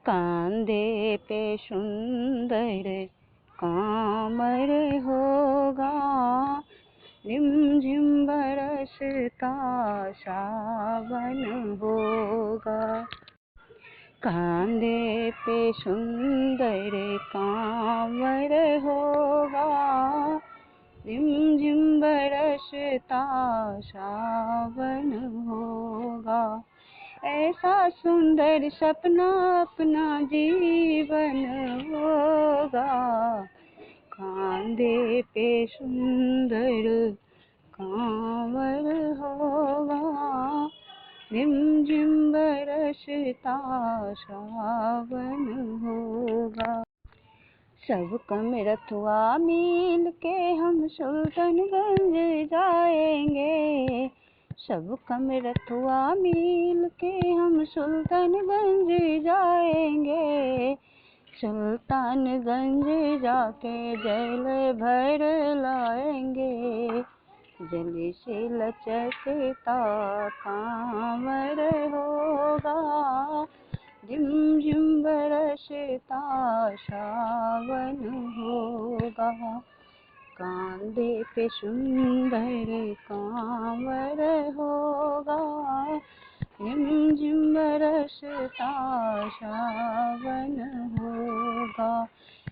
कांधे पे सुंदर कांवर होगा, रिमझिम बरसता सावन होगा। कांधे पे सुंदर कांवर होगा, रिमझिम बरसता सावन होगा। ऐसा सुंदर सपना अपना जीवन होगा, कांधे पे सुंदर कांवर होगा, रिमझिम बरसता सावन होगा। सब कमरथुआ मिल के हम सुल्तानगंज जाएंगे, सब कमरथुआ मिल के हम सुल्तानगंज जाएंगे। सुल्तानगंज जाके जल भर लाएंगे, जल से लचकता कांवर होगा, रिमझिम बरसता सावन होगा। कांधे पे सुंदर कांवर होगा, रिमझिम बरसता सावन होगा।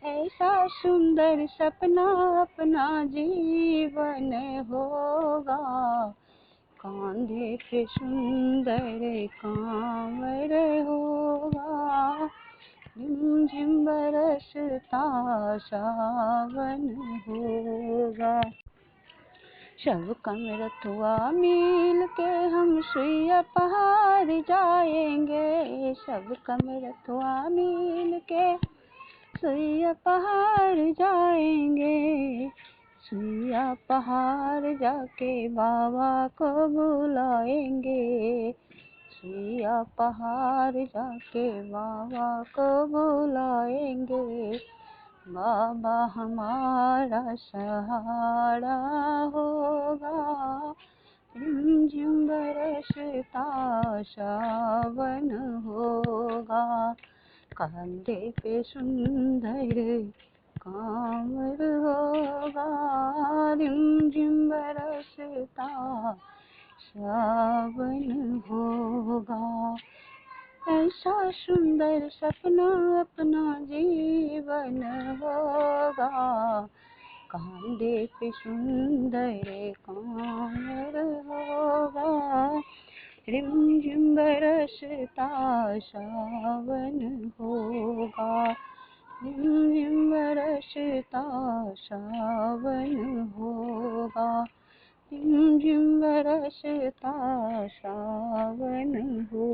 ऐसा सुंदर सपना अपना जीवन होगा, कांधे पे सुंदर कांवर होगा, रिमझिम बरसता सावन होगा। सब कमरथुआ मिल के हम सुइया पहाड़ जाएंगे, सब कमरथुआ मिल के सुइया पहाड़ जाएंगे। सुइया पहाड़ जाके बाबा को बुलाएंगे, सुइया पहाड़ जाके बाबा को बुलाएंगे। बाबा हमारा सहारा होगा, रिमझिम बरसता सावन होगा। कांधे पे सुंदर कांवर होगा, रिमझिम बरसता सावन होगा। ऐसा सुंदर सपना अपना जीवन होगा, कांधे पे सुंदर कांवर होगा, रिमझिम बरसता सावन होगा, रिमझिम बरसता सावन होगा, रिमझिम बरसता सावन होगा।